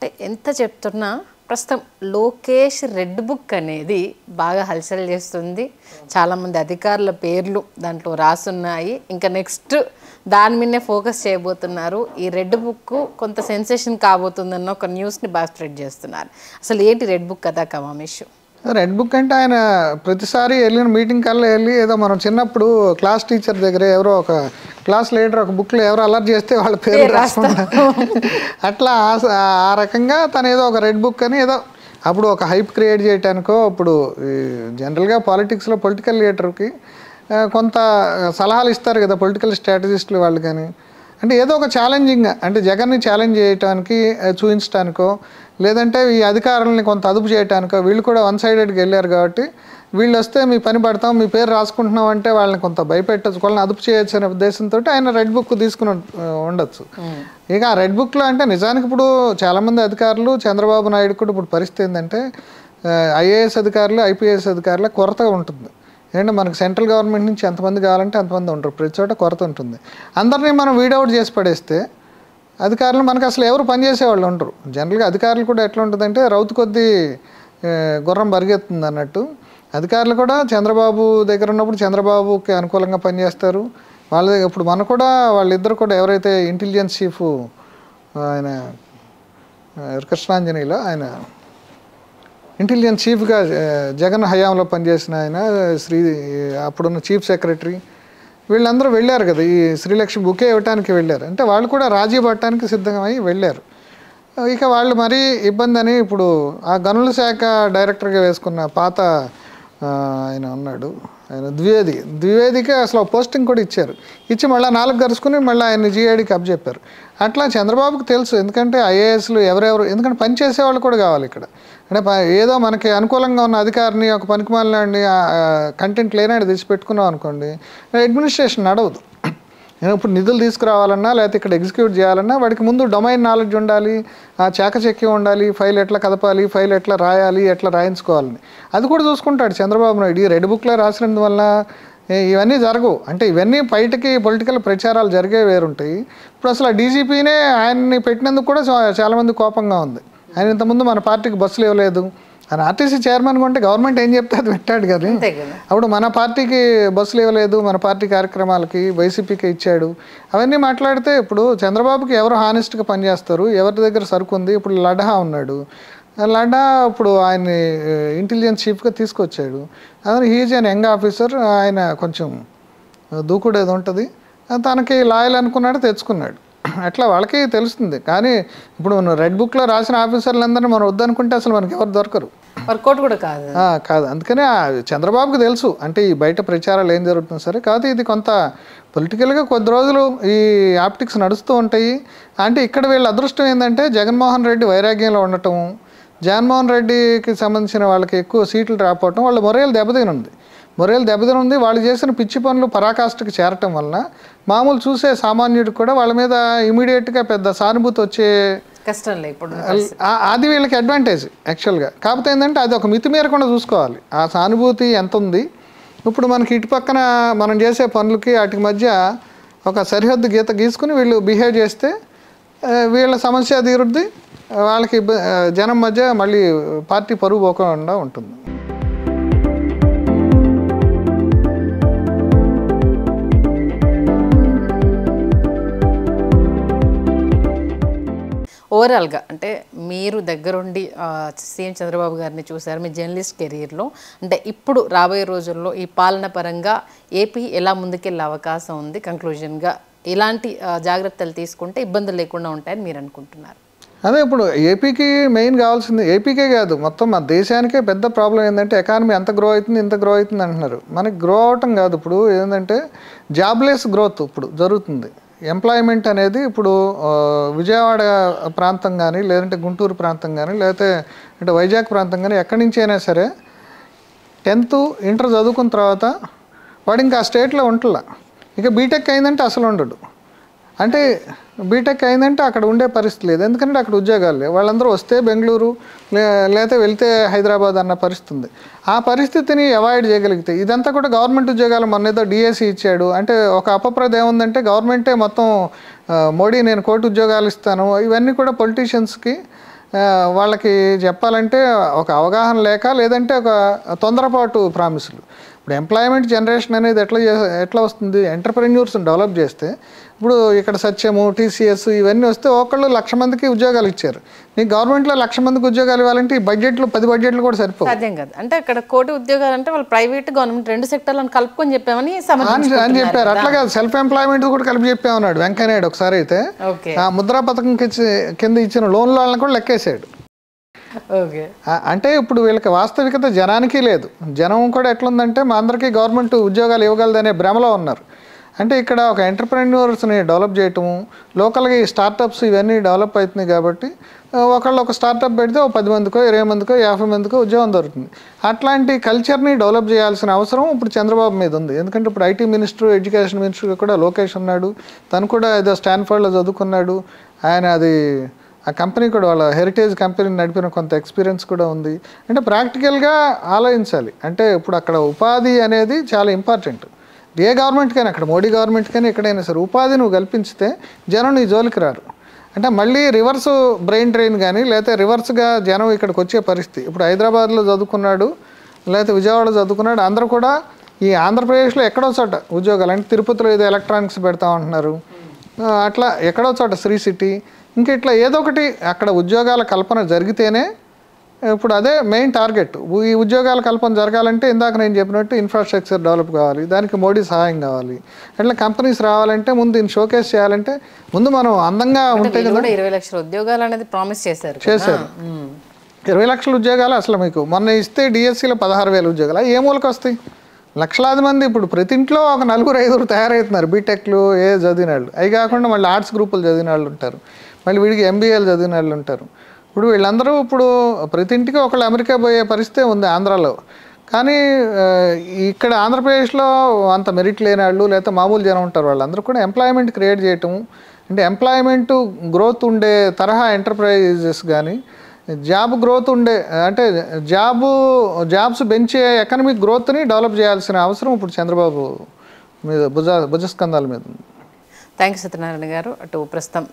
అంటే ఎంత చెప్తున్నా ప్రస్తుతం లోకేష్ రెడ్ బుక్ అనేది బాగా హల్చల్ చేస్తుంది. చాలామంది అధికారుల పేర్లు దాంట్లో రాసున్నాయి. ఇంకా నెక్స్ట్ దాని మీదనే ఫోకస్ చేయబోతున్నారు. ఈ రెడ్ బుక్ కొంత సెన్సేషన్ కాబోతుందన్న ఒక న్యూస్ని బాగా స్ప్రెడ్ చేస్తున్నారు. అసలు ఏంటి రెడ్ బుక్ కదా కమామేష్? రెడ్ బుక్ అంటే ఆయన ప్రతిసారి వెళ్ళిన మీటింగ్ కల్లా వెళ్ళి ఏదో మనం చిన్నప్పుడు క్లాస్ టీచర్ దగ్గర ఎవరో ఒక క్లాస్ లీడర్ ఒక బుక్లో ఎవరో అలర్ట్ చేస్తే వాళ్ళ పేరు రాసుకుంటారు. అట్లా ఆ రకంగా తను ఏదో ఒక రెడ్ బుక్ అని ఏదో అప్పుడు ఒక హైప్ క్రియేట్ చేయడానికో అప్పుడు జనరల్గా పాలిటిక్స్లో పొలిటికల్ లీడర్కి కొంత సలహాలు ఇస్తారు కదా పొలిటికల్ స్ట్రాటజిస్టులు వాళ్ళు. కానీ అంటే ఏదో ఒక ఛాలెంజింగ్గా అంటే జగన్ని ఛాలెంజ్ చేయటానికి చూపించడానికో లేదంటే ఈ అధికారులని కొంత అదుపు చేయడానికో వీళ్ళు కూడా వన్ సైడెడ్గా వెళ్ళారు కాబట్టి వీళ్ళు వస్తే మీ పని పడతాం మీ పేరు రాసుకుంటున్నాం అంటే వాళ్ళని కొంత భయపెట్టచ్చు వాళ్ళని అదుపు చేయొచ్చు అనే ఉద్దేశంతో ఆయన రెడ్ బుక్ తీసుకుని ఉండొచ్చు. ఇక ఆ రెడ్ బుక్లో అంటే నిజానికి ఇప్పుడు చాలామంది అధికారులు చంద్రబాబు నాయుడు కూడా ఇప్పుడు పరిస్థితి ఏంటంటే ఐఏఎస్ అధికారులు ఐపీఎస్ అధికారుల కొరతగా ఉంటుంది. ఏంటంటే మనకు సెంట్రల్ గవర్నమెంట్ నుంచి ఎంతమంది కావాలంటే అంతమంది ఉంటారు, ప్రతి చోట కొరత ఉంటుంది. అందరినీ మనం వీడౌట్ చేసి పడేస్తే అధికారులు మనకు అసలు ఎవరు పనిచేసేవాళ్ళు ఉంటారు. జనరల్గా అధికారులు కూడా ఎట్లా ఉంటుందంటే రౌతు కొద్దీ గుర్రం పరిగెత్తుంది అన్నట్టు. అధికారులు కూడా చంద్రబాబు దగ్గర ఉన్నప్పుడు చంద్రబాబుకి అనుకూలంగా పనిచేస్తారు. వాళ్ళ దగ్గర ఇప్పుడు మన కూడా వాళ్ళిద్దరు కూడా ఎవరైతే ఇంటెలిజెన్స్ చీఫ్ ఆయన కృష్ణాంజనేయులో ఆయన ఇంటెలిజెన్స్ చీఫ్గా జగన్ హయాంలో పనిచేసిన ఆయన అప్పుడున్న చీఫ్ సెక్రటరీ వీళ్ళందరూ వెళ్ళారు కదా ఈ శ్రీలక్ష్మి బుకే ఇవ్వటానికి వెళ్ళారు. అంటే వాళ్ళు కూడా రాజీ పడటానికి సిద్ధమై వెళ్ళారు. ఇక వాళ్ళు మరీ ఇబ్బంది అని ఇప్పుడు ఆ గనుల శాఖ డైరెక్టర్గా వేసుకున్న పాత ఆయన ఉన్నాడు ఆయన ద్వివేదికి అసలు పోస్టింగ్ కూడా ఇచ్చారు. ఇచ్చి మళ్ళీ 4 గరుచుకుని మళ్ళీ ఆయన జీఐడికి అప్పచెప్పారు. అట్లా చంద్రబాబుకి తెలుసు ఎందుకంటే ఐఏఎస్లు ఎవరెవరు ఎందుకంటే పనిచేసే వాళ్ళు కూడా కావాలి ఇక్కడ. అంటే ఏదో మనకి అనుకూలంగా ఉన్న అధికారిని ఒక పనికిమాలినాడిని కంటెంట్ లేనాడు తెచ్చిపెట్టుకున్నాం అనుకోండి అడ్మినిస్ట్రేషన్ నడవదు. ఇప్పుడు నిధులు తీసుకురావాలన్నా లేకపోతే ఇక్కడ ఎగ్జిక్యూట్ చేయాలన్నా వాడికి ముందు డొమైన్ నాలెడ్జ్ ఉండాలి, ఆ చాకచక్యం ఉండాలి, ఫైల్ ఎట్లా కదపాలి, ఫైల్ ఎట్లా రాయాలి, ఎట్లా రాయించుకోవాలని అది కూడా చూసుకుంటాడు చంద్రబాబు నాయుడు. ఈ రెడ్ బుక్లో రాసినందువల్ల ఇవన్నీ జరగవు. అంటే ఇవన్నీ బయటకి పొలిటికల్ ప్రచారాలు జరిగే వేరుంటాయి. ఇప్పుడు అసలు ఆ డీజీపీనే ఆయన్ని పెట్టినందుకు కూడా చాలామంది కోపంగా ఉంది. ఆయన ఇంతకుముందు మన పార్టీకి బస్సులు ఇవ్వలేదు ఆయన ఆర్టీసీ చైర్మన్ కొంటే గవర్నమెంట్ ఏం చెప్తే అది పెట్టాడు కదా. అప్పుడు మన పార్టీకి బస్సులు ఇవ్వలేదు మన పార్టీ కార్యక్రమాలకి వైసీపీకి ఇచ్చాడు అవన్నీ మాట్లాడితే ఇప్పుడు చంద్రబాబుకి ఎవరు హానెస్ట్గా పనిచేస్తారు ఎవరి దగ్గర సరుకు ఉంది. ఇప్పుడు లడ్డా ఉన్నాడు, లడ్డా ఇప్పుడు ఆయన్ని ఇంటెలిజెన్స్ చీఫ్గా తీసుకొచ్చాడు. అదే హీజ్ అన్ యంగ్ ఆఫీసర్, ఆయన కొంచెం దూకుడేది ఉంటుంది, తనకి లాయల్ అనుకున్నాడు తెచ్చుకున్నాడు. అట్లా వాళ్ళకి తెలుస్తుంది. కానీ ఇప్పుడు మనం రెడ్ బుక్లో రాసిన ఆఫీసర్లందరినీ మనం వద్దనుకుంటే అసలు మనకి ఎవరు దొరకరు, వర్కౌట్ కూడా కాదు. అందుకనే చంద్రబాబుకి తెలుసు అంటే ఈ బయట ప్రచారాలు ఏం జరుగుతుంది సరే కాదు ఇది కొంత పొలిటికల్గా కొద్ది రోజులు ఈ ఆప్టిక్స్ నడుస్తూ ఉంటాయి. అంటే ఇక్కడ వీళ్ళ అదృష్టం ఏంటంటే జగన్మోహన్ రెడ్డి వైరాగ్యంలో ఉండటం, జగన్మోహన్ రెడ్డికి సంబంధించిన వాళ్ళకి ఎక్కువ సీట్లు రాకపోవటం, వాళ్ళ మొరేలు దెబ్బతినుంది. వాళ్ళు చేసిన పిచ్చి పనులు పరాకాష్ఠకి చేరటం వలన మామూలు చూసే సామాన్యుడికి కూడా వాళ్ళ మీద ఇమీడియట్గా పెద్ద సానుభూతి వచ్చే కష్టం లేదు ఇప్పుడు. అది వీళ్ళకి అడ్వాంటేజ్ యాక్చువల్గా. కాకపోతే ఏంటంటే అది ఒక మితిమీరకుండా చూసుకోవాలి ఆ సానుభూతి ఎంత ఉంది. ఇప్పుడు మనకి ఇటు పక్కన మనం చేసే పనులకి వాటి మధ్య ఒక సరిహద్దు గీత గీసుకుని వీళ్ళు బిహేవ్ చేస్తే వీళ్ళ సమస్య తీరుద్ది, వాళ్ళకి జనం మధ్య మళ్ళీ పార్టీ పరువు పోకుండా ఉంటుంది. ఓవరాల్గా అంటే మీరు దగ్గరుండి సీఎం చంద్రబాబు గారిని చూశారు మీ జర్నలిస్ట్ కెరీర్లో. అంటే ఇప్పుడు రాబోయే రోజుల్లో ఈ పాలన పరంగా ఏపీ ఎలా ముందుకెళ్ళే అవకాశం ఉంది, కంక్లూజన్గా ఎలాంటి జాగ్రత్తలు తీసుకుంటే ఇబ్బందులు లేకుండా ఉంటాయని మీరు అనుకుంటున్నారు? అదే ఇప్పుడు ఏపీకి మెయిన్ కావాల్సింది, ఏపీకే కాదు మొత్తం మన దేశానికే పెద్ద ప్రాబ్లం ఏంటంటే ఎకానమీ ఎంత గ్రో అవుతుంది ఇంత గ్రో అవుతుంది అంటున్నారు. మనకి గ్రో అవటం కాదు, ఇప్పుడు ఏంటంటే జాబ్లెస్ గ్రోత్ ఇప్పుడు జరుగుతుంది. ఎంప్లాయ్మెంట్ అనేది ఇప్పుడు విజయవాడ ప్రాంతం కానీ లేదంటే గుంటూరు ప్రాంతం కానీ లేకపోతే అంటే వైజాగ్ ప్రాంతం కానీ ఎక్కడి నుంచి అయినా సరే 10th ఇంటర్ చదువుకున్న తర్వాత వాడు ఇంకా ఆ స్టేట్లో ఉంటలా. ఇక బీటెక్ అయిందంటే అసలు ఉండడు. అంటే బీటెక్ అయిందంటే అక్కడ ఉండే పరిస్థితి లేదు, ఎందుకంటే అక్కడ ఉద్యోగాలు లేవు. వాళ్ళందరూ వస్తే బెంగళూరు లేకపోతే వెళ్తే హైదరాబాద్ అన్న పరిస్థితి ఉంది. ఆ పరిస్థితిని అవాయిడ్ చేయగలిగితే ఇదంతా కూడా గవర్నమెంట్ ఉద్యోగాలు మొన్న ఏదో డిఎస్సి ఇచ్చాడు అంటే ఒక అపప్రద ఏముందంటే గవర్నమెంటే మొత్తం మోడీ నేను కోటి ఉద్యోగాలు ఇస్తాను ఇవన్నీ కూడా పొలిటీషియన్స్కి వాళ్ళకి చెప్పాలంటే ఒక అవగాహన లేక, లేదంటే ఒక తొందరపాటు ప్రామిసులు. ఇప్పుడు ఎంప్లాయ్మెంట్ జనరేషన్ అనేది ఎట్లా వస్తుంది? ఎంటర్ప్రెన్యూర్స్ని డెవలప్ చేస్తే, ఇప్పుడు ఇక్కడ సత్యము, టీసీఎస్ ఇవన్నీ వస్తే ఒకళ్ళు 1,00,000 మందికి ఉద్యోగాలు ఇచ్చారు. నీకు గవర్నమెంట్లో 1,00,000 మందికి ఉద్యోగాలు ఇవ్వాలంటే ఈ బడ్జెట్లు 10 బడ్జెట్లు కూడా సరిపోవు. సాధ్యం కాదు. అంటే అక్కడ 1,00,000 ఉద్యోగాలు అంటే వాళ్ళు ప్రైవేట్ గవర్నమెంట్ 2 సెక్టర్లను కలుపుకొని చెప్పామని అని చెప్పారు. అట్లా కాదు, సెల్ఫ్ ఎంప్లాయ్మెంట్ కూడా కలిపి చెప్పామన్నాడు వెంకయ్యనాయుడు ఒకసారి. అయితే ఆ ముద్రా పథకం కింద ఇచ్చిన లోన్ల వాళ్ళని కూడా లెక్కేసాడు. అంటే ఇప్పుడు వీళ్ళకి వాస్తవికత జనానికి లేదు. జనం కూడా ఎట్లుందంటే మా అందరికీ గవర్నమెంట్ ఉద్యోగాలు ఇవ్వగలదనే భ్రమలో ఉన్నారు. అంటే ఇక్కడ ఒక ఎంటర్ప్రెన్యూర్స్ని డెవలప్ చేయటము, లోకల్గా ఈ స్టార్టప్స్ ఇవన్నీ డెవలప్ అవుతున్నాయి కాబట్టి ఒకళ్ళు ఒక స్టార్టప్ పెడితే 10 మందికో 20 మందికో 50 మందికో ఉద్యోగం దొరుకుతుంది. అట్లాంటి కల్చర్ని డెవలప్ చేయాల్సిన అవసరం ఇప్పుడు చంద్రబాబు మీద ఉంది. ఎందుకంటే ఇప్పుడు ఐటీ మినిస్టర్, ఎడ్యుకేషన్ మినిస్టర్ కూడా లోకేష్ ఉన్నాడు. తను కూడా ఏదో స్టాన్ఫర్డ్లో చదువుకున్నాడు. ఆయన అది ఆ కంపెనీ కూడా వాళ్ళ హెరిటేజ్ కంపెనీని నడిపిన కొంత ఎక్స్పీరియన్స్ కూడా ఉంది. అంటే ప్రాక్టికల్గా ఆలోచించాలి. అంటే ఇప్పుడు అక్కడ ఉపాధి అనేది చాలా ఇంపార్టెంట్. ఏ గవర్నమెంట్కైనా, అక్కడ మోడీ గవర్నమెంట్కైనా ఎక్కడైనా సరే ఉపాధి నువ్వు కల్పించితే జనం నీ జోలికి రారు. అంటే మళ్ళీ రివర్స్ బ్రెయిన్ డ్రైన్ కానీ, లేకపోతే రివర్స్గా జనం ఇక్కడికి వచ్చే పరిస్థితి. ఇప్పుడు హైదరాబాద్లో చదువుకున్నాడు, లేకపోతే విజయవాడలో చదువుకున్నాడు, అందరూ కూడా ఈ ఆంధ్రప్రదేశ్లో ఎక్కడో చోట ఉద్యోగాలు, అంటే తిరుపతిలో ఏదో ఎలక్ట్రానిక్స్ పెడతామంటున్నారు, అట్లా ఎక్కడో చోట శ్రీ సిటీ, ఇంకా ఇట్లా ఏదో ఒకటి అక్కడ ఉద్యోగాల కల్పన జరిగితేనే ఇప్పుడు అదే మెయిన్ టార్గెట్. ఈ ఉద్యోగాల కల్పన జరగాలంటే ఇందాక నేను చెప్పినట్టు ఇన్ఫ్రాస్ట్రక్చర్ డెవలప్ కావాలి, దానికి మోడీ సహాయం కావాలి. అట్లా కంపెనీస్ రావాలంటే ముందు దీన్ని షోకేస్ చేయాలంటే ముందు మనం అందంగా ఉంటే కదా. 20 లక్షల ఉద్యోగాలు అనేది ప్రామిస్ చేశారు. 20 లక్షల ఉద్యోగాలు అసలు మీకు మొన్న ఇస్తే డిఎస్సిలో 16,000 ఉద్యోగాలు ఏ మూలకి వస్తాయి? లక్షలాది మంది ఇప్పుడు ప్రతి ఇంట్లో ఒక 4-5 తయారవుతున్నారు. బీటెక్లు చదివిన వాళ్ళు, అవి కాకుండా మళ్ళీ ఆర్ట్స్ గ్రూపులు చదివిన వాళ్ళు ఉంటారు, మళ్ళీ వీడికి ఎంబీఏలు చదివిన వాళ్ళు ఉంటారు. ఇప్పుడు వీళ్ళందరూ ఇప్పుడు ప్రతి ఇంటికి ఒకళ్ళు అమెరికా పోయే పరిస్థితి ఉంది ఆంధ్రాలో. కానీ ఇక్కడ ఆంధ్రప్రదేశ్లో అంత మెరిట్ లేని వాళ్ళు లేకపోతే మామూలు జనం ఉంటారు, వాళ్ళందరూ కూడా ఎంప్లాయ్మెంట్ క్రియేట్ చేయటం, అంటే ఎంప్లాయ్మెంట్ గ్రోత్ ఉండే తరహా ఎంటర్ప్రైజెస్ కానీ, జాబ్ గ్రోత్ ఉండే, అంటే జాబ్స్ పెంచే ఎకనమిక్ గ్రోత్ని డెవలప్ చేయాల్సిన అవసరం ఇప్పుడు చంద్రబాబు మీద భుజస్కంధాల మీద ఉంది. థ్యాంక్ యూ సత్యనారాయణ గారు. అటు ప్రస్తుతం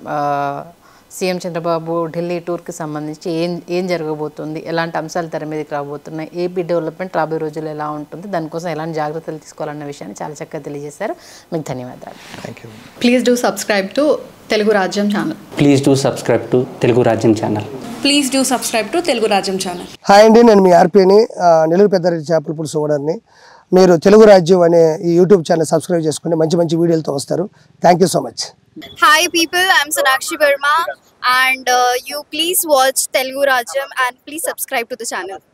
సీఎం చంద్రబాబు ఢిల్లీ టూర్కి సంబంధించి ఏం జరగబోతుంది, ఎలాంటి అంశాలు తెర మీదకి రాబోతున్నాయి, ఏపీ డెవలప్మెంట్ రాబోయే రోజుల్లో ఎలా ఉంటుంది, దానికోసం ఎలాంటి జాగ్రత్తలు తీసుకోవాలన్న విషయాన్ని చాలా చక్కగా తెలియజేశారు. మీకు ధన్యవాదాలు. Thank you. Please do subscribe to Telugu Rajyam channel. Please do subscribe to Telugu Rajyam channel. Please do subscribe to Telugu Rajyam channel. Hi అండి, నేను మీ ఆర్పీని, నెల్లూరు పెద్దారెడ్డి చేపల పులుసు ఓనర్ని. మీరు తెలుగు రాజ్యం అనే ఈ యూట్యూబ్ ఛానల్ సబ్స్క్రైబ్ చేసుకుని మంచి వీడియోలతో వస్తారు. Thank you so much. Hi people, I'm Sonakshi Verma and you please watch Telugu Rajyam and please subscribe to the channel.